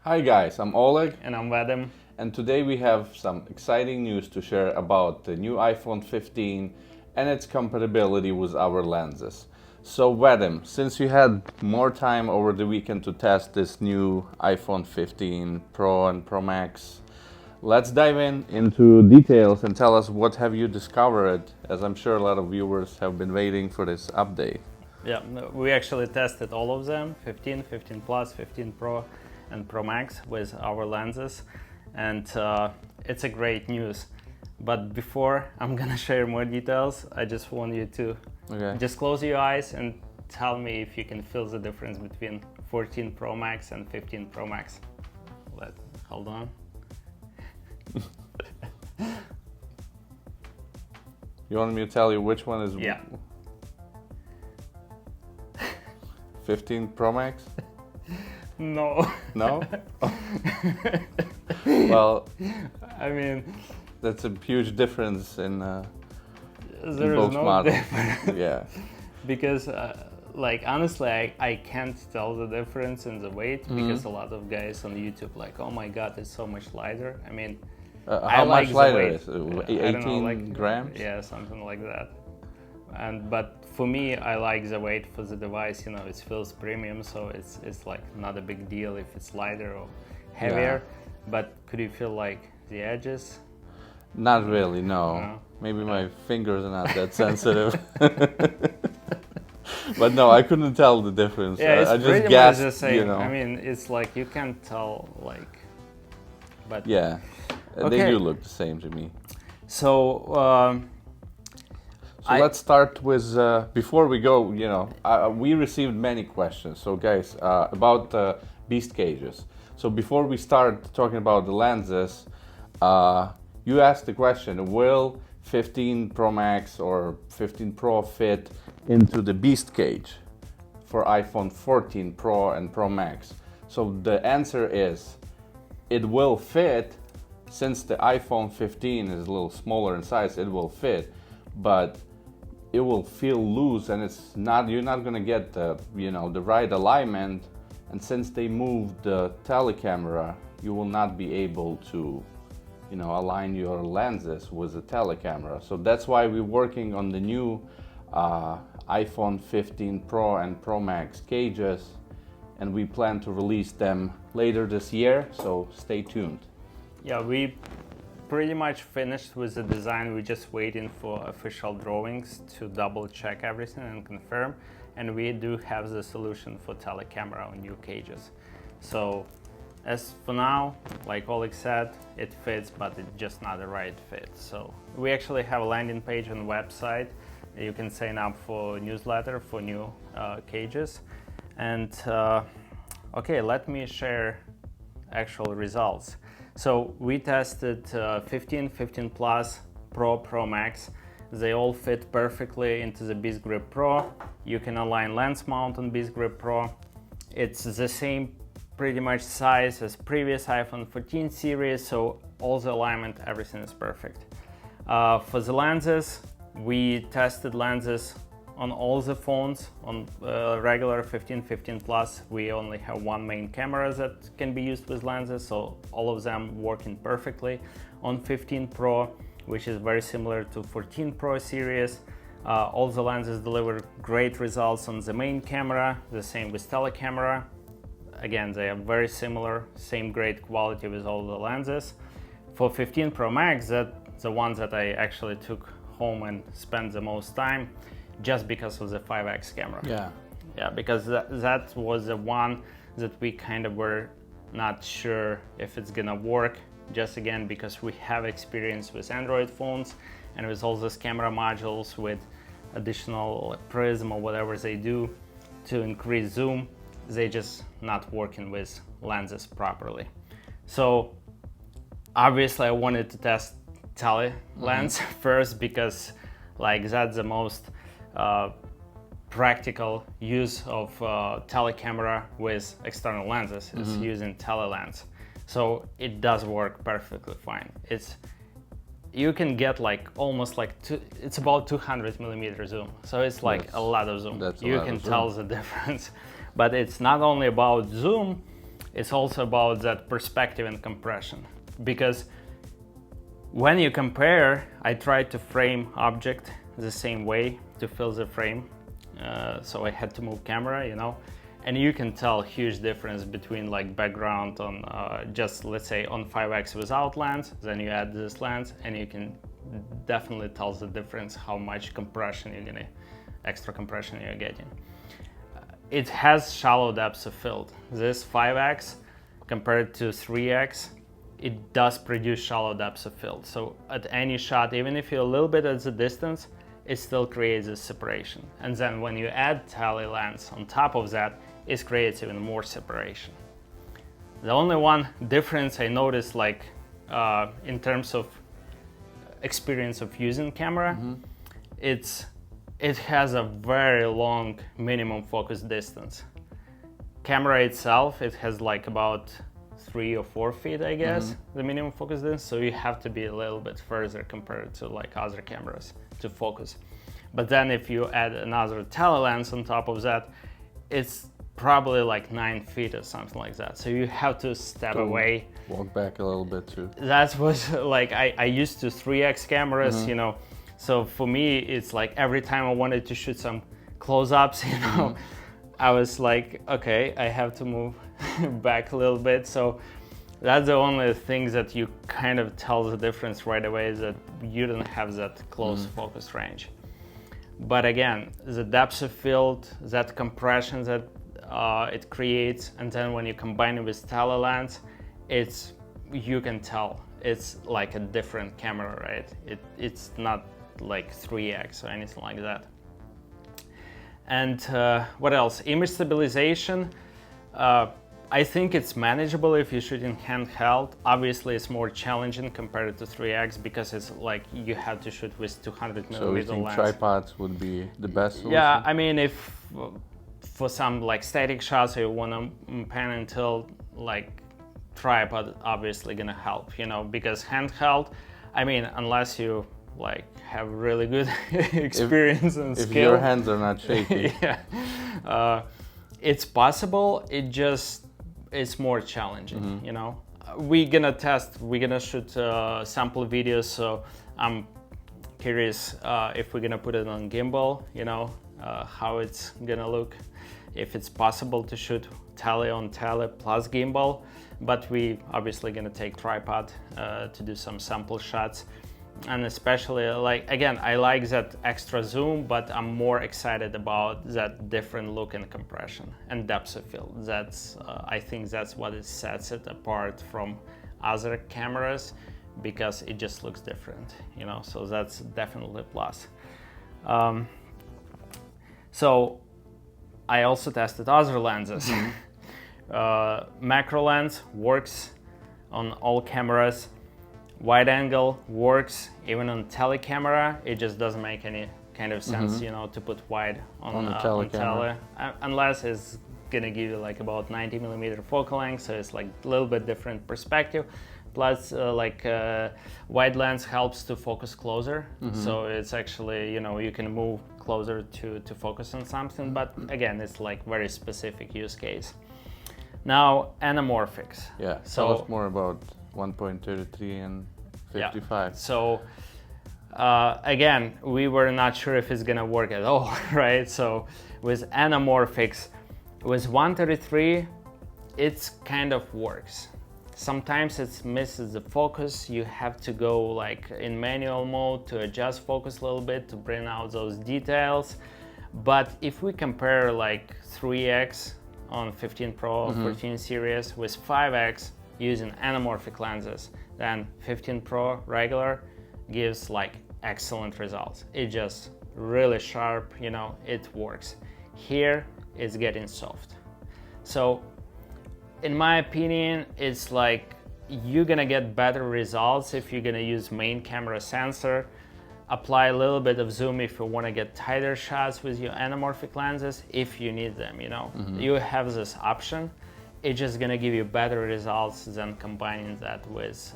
Hi guys, I'm Oleg, And I'm Vadim. and today we have some exciting news to share about the new iPhone 15 and its compatibility with our lenses. So Vadim, since you had more time over the weekend to test this new iPhone 15 Pro and Pro Max, let's dive into details and tell us what have you discovered, as I'm sure a lot of viewers have been waiting for this update. Yeah, we actually tested all of them, 15, 15 Plus, 15 Pro and Pro Max with our lenses, and it's a great news. But before I'm gonna share more details, I just want you to just close your eyes and tell me if you can feel the difference between 14 Pro Max and 15 Pro Max. Hold on. You want me to tell you which one is Yeah. 15 Pro Max? No. No? Well, I mean, that's a huge difference in there is both no models. difference. Yeah. Because like honestly I can't tell the difference in the weight because a lot of guys on YouTube like, oh my god, it's so much lighter. I mean, How like much the lighter weight. is it? I don't know, 18 grams? Yeah, something like that. But for me, I like the weight for the device. You know, it feels premium, so it's like not a big deal if it's lighter or heavier. But could you feel like the edges? Not really, no. No? Maybe my fingers are not that sensitive. But no, I couldn't tell the difference. Yeah, it's I just pretty guessed, much the same. you know. I mean, it's like you can't tell like, but Yeah, they Okay. do look the same to me. So So let's start with, before we go, you know, we received many questions. So guys, about beast cages. So before we start talking about the lenses, you asked the question, will 15 Pro Max or 15 Pro fit into the beast cage for iPhone 14 Pro and Pro Max? So the answer is, it will fit. Since the iPhone 15 is a little smaller in size, it will fit, but it will feel loose, and it's not, you're not gonna get the, you know, the right alignment. And since they moved the telecamera, you will not be able to, you know, align your lenses with the telecamera. So that's why we're working on the new iPhone 15 Pro and Pro Max cages, and we plan to release them later this year, so stay tuned. yeah, we pretty much finished with the design. We're just waiting for official drawings to double check everything and confirm. And we do have the solution for telecamera on new cages. So as for now, like Oleg said, it fits, but it's just not the right fit. So we actually have a landing page on the website. You can sign up for newsletter for new cages. And okay, let me share actual results. So we tested 15, 15 Plus, Pro, Pro Max. They all fit perfectly into the Beastgrip Pro. You can align lens mount on Beastgrip Pro. It's the same pretty much size as previous iPhone 14 series, so all the alignment, everything is perfect. For the lenses, we tested lenses on all the phones. On regular 15, 15 Plus, we only have one main camera that can be used with lenses, so all of them working perfectly. On 15 Pro, which is very similar to 14 Pro series, all the lenses deliver great results on the main camera, the same with telecamera. Again, they are very similar, same great quality with all the lenses. For 15 Pro Max, that's the ones that I actually took home and spent the most time, just because of the 5x camera. Yeah, because that was the one that we kind of were not sure if it's gonna work, just again because we have experience with Android phones and with all these camera modules with additional prism or whatever they do to increase zoom, they just not working with lenses properly. So obviously I wanted to test tele lens first, because like that's the most practical use of telecamera with external lenses is using tele-lens. So it does work perfectly fine. You can get like almost like it's about 200 millimeter zoom. So it's like a lot of zoom. You can tell the difference. But it's not only about zoom, it's also about that perspective and compression. Because when you compare, I try to frame object the same way to fill the frame. So I had to move camera, you know, and you can tell huge difference between like background on just, let's say, on 5x without lens, then you add this lens, and you can definitely tell the difference how much compression you're getting, extra compression you're getting. It has shallow depths of field. This 5x compared to 3x, it does produce shallow depths of field. So at any shot, even if you're a little bit at the distance, it still creates a separation. And then when you add tele lens on top of that, it creates even more separation. The only one difference I noticed, like in terms of experience of using camera, it has a very long minimum focus distance. Camera itself, it has like about 3 or 4 feet, I guess, the minimum focus distance. So you have to be a little bit further compared to like other cameras to focus. But then if you add another tele lens on top of that, it's probably like 9 feet or something like that. So you have to step away. Walk back a little bit too. That was like, I used to 3x cameras, you know. So for me, it's like every time I wanted to shoot some close-ups, you know, I was like, okay, I have to move back a little bit. So that's the only thing that you kind of tell the difference right away, is that you don't have that close focus range. But again, the depth of field, that compression that it creates, and then when you combine it with tele lens, you can tell it's like a different camera, right? It's not like 3x or anything like that. And what else? Image stabilization. I think it's manageable if you're shooting handheld. Obviously, it's more challenging compared to 3x because it's like you have to shoot with 200 millimeter lens. So you think tripods would be the best solution? Yeah, I mean, if for some like static shots you want to pan and tilt, like tripod obviously gonna help, you know, because handheld, I mean, unless you like have really good experience and skill. If your hands are not shaky. Yeah. It's possible, it's more challenging, you know. We're gonna shoot sample videos, so I'm curious if we're gonna put it on gimbal, you know, how it's gonna look, if it's possible to shoot tele on tele plus gimbal, but we obviously gonna take tripod to do some sample shots. And especially, like, again, I like that extra zoom, but I'm more excited about that different look and compression and depth of field. That's I think that's what it sets it apart from other cameras, because it just looks different, you know, so that's definitely a plus. So I also tested other lenses. Macro lens works on all cameras. Wide angle works even on tele camera. It just doesn't make any kind of sense, you know, to put wide on tele, unless it's gonna give you like about 90 millimeter focal length, so it's like a little bit different perspective. Plus, wide lens helps to focus closer, so it's actually, you know, you can move closer to focus on something. But again, it's like very specific use case. Now, anamorphics. Yeah. So tell us more about 1.33 and 55. Yeah. So again, we were not sure if it's gonna work at all, right? So with anamorphics, with 133, it's kind of works. Sometimes it misses the focus. You have to go like in manual mode to adjust focus a little bit to bring out those details. But if we compare like 3x on 15 Pro, 14 series with 5x, using anamorphic lenses, then 15 Pro regular gives like excellent results. It just really sharp, you know, it works. Here it's getting soft. So in my opinion, it's like you're gonna get better results if you're gonna use main camera sensor, apply a little bit of zoom if you want to get tighter shots with your anamorphic lenses, if you need them, you know. You have this option. It's just gonna give you better results than combining that with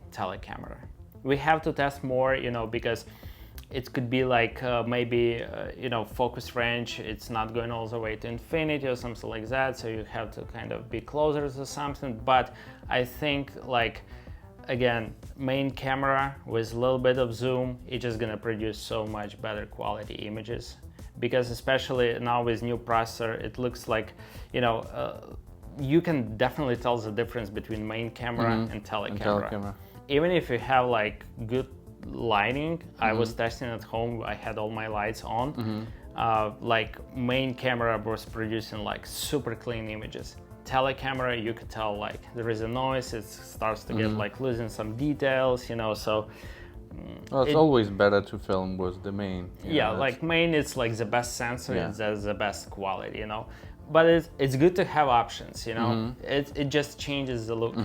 telecamera. We have to test more, you know, because it could be like maybe you know, focus range, it's not going all the way to infinity or something like that, so you have to kind of be closer to something. But I think, like, again, main camera with a little bit of zoom, it's just gonna produce so much better quality images, because especially now with new processor, it looks like, you know, you can definitely tell the difference between main camera and telecamera. Even if you have like good lighting, I was testing at home, I had all my lights on, like main camera was producing like super clean images. Telecamera, you could tell like there is a noise, it starts to get like losing some details, you know, so well, it's always better to film with the main. Yeah, like main, it's like the best sensor, it's the best quality, you know, but it's good to have options, you know. It just changes the look.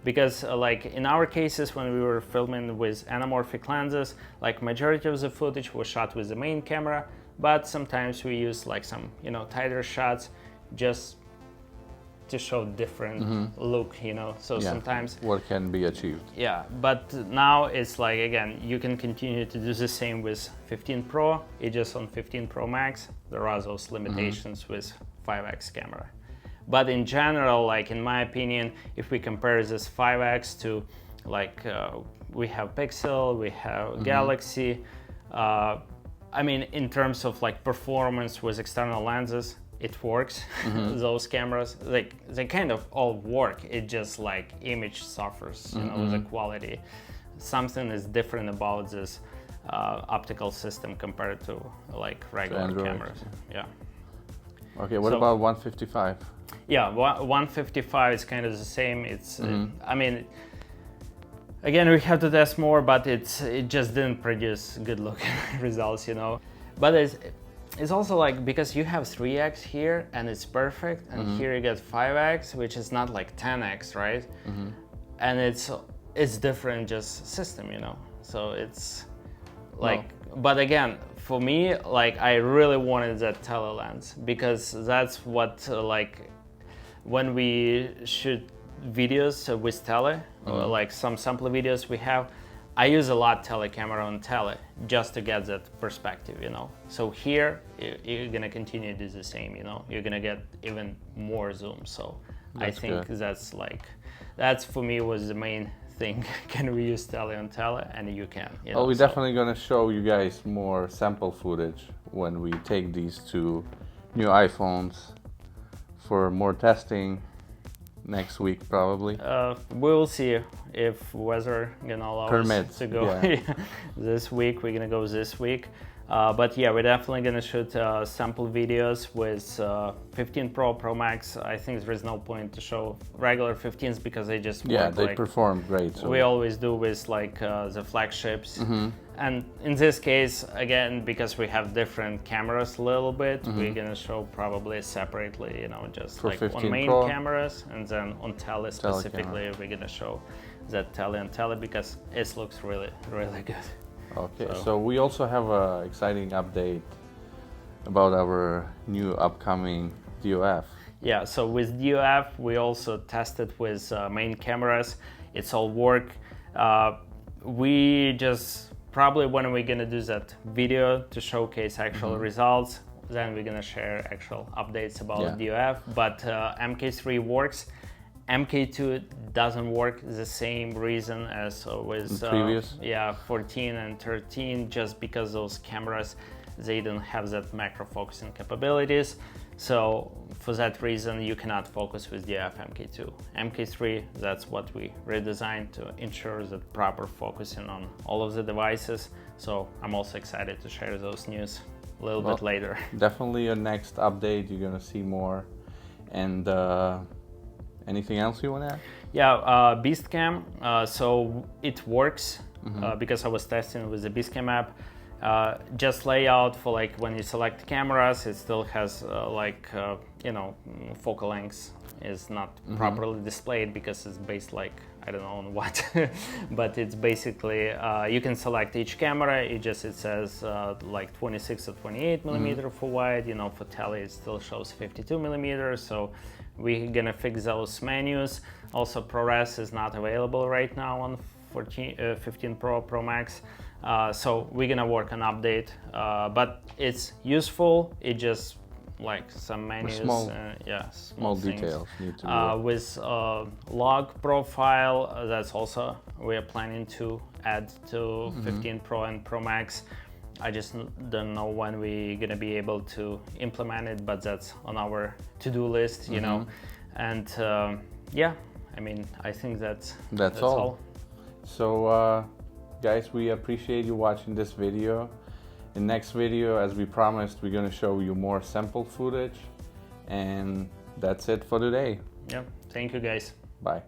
Because like in our cases, when we were filming with anamorphic lenses, like majority of the footage was shot with the main camera, but sometimes we use like some, you know, tighter shots just to show different look, you know. So sometimes what can be achieved. Yeah, but now it's like, again, you can continue to do the same with 15 Pro. It's just on 15 Pro Max, there are those limitations with 5x camera. But in general, like in my opinion, if we compare this 5x to like we have Pixel, we have Galaxy, I mean, in terms of like performance with external lenses, it works. Those cameras, like they kind of all work. It just like image suffers, you know, the quality. Something is different about this optical system compared to like regular cameras. Yeah. Okay, what about 155? Yeah, 155 is kind of the same. It's, I mean, again, we have to test more, but it just didn't produce good looking results, you know. But it's also like, because you have 3x here and it's perfect, and here you get 5x, which is not like 10x, right? And it's different just system, you know. So it's like, but again, for me, like I really wanted that tele lens, because that's what like when we shoot videos with tele, or like some sample videos we have, I use a lot telecamera on tele just to get that perspective, you know. So here you're gonna continue to do the same, you know. You're gonna get even more zoom. So that's I think good. That's for me was the main thing. Can we use tele on tele? And you can. You know, we're definitely gonna show you guys more sample footage when we take these two new iPhones for more testing next week, probably. We'll see if weather gonna allow us to go this week. We're gonna go this week. But yeah, we're definitely gonna shoot sample videos with 15 Pro, Pro Max. I think there is no point to show regular 15s because they just work, they perform great. So we always do with like the flagships. And in this case, again, because we have different cameras a little bit, we're gonna show probably separately, you know, just for like on main cameras, and then on tele specifically, we're gonna show that tele and tele because it looks really, really good. Okay, so we also have an exciting update about our new upcoming DOF. Yeah, so with DOF, we also tested with main cameras. It's all work. We just probably when we're gonna do that video to showcase actual results, then we're gonna share actual updates about DOF. But MK3 works. MK2 doesn't work the same reason as with previous 14 and 13, just because those cameras, they don't have that macro focusing capabilities. So for that reason, you cannot focus with DOF MK2. MK3, that's what we redesigned to ensure that proper focusing on all of the devices. So I'm also excited to share those news a little bit later. Definitely a next update, you're gonna see more. And anything else you want to add? Yeah, Beastcam. So it works because I was testing with the Beastcam app. Just layout for like when you select cameras, it still has you know, focal length is not properly displayed because it's based like I don't know on what, but it's basically you can select each camera. It says like 26 or 28 millimeter for wide. You know, for tele it still shows 52 millimeters. So we're gonna fix those menus. Also, ProRes is not available right now on 15 Pro, Pro Max. So we're gonna work on update, but it's useful. It just like some menus, small things. details need to be with log profile. That's also we are planning to add to 15 Pro and Pro Max. I just don't know when we're gonna be able to implement it, but that's on our to-do list, you know. And yeah, I mean, I think that's all. So guys, we appreciate you watching this video. In next video, as we promised, we're going to show you more sample footage, and that's it for today. Yeah, thank you guys. Bye.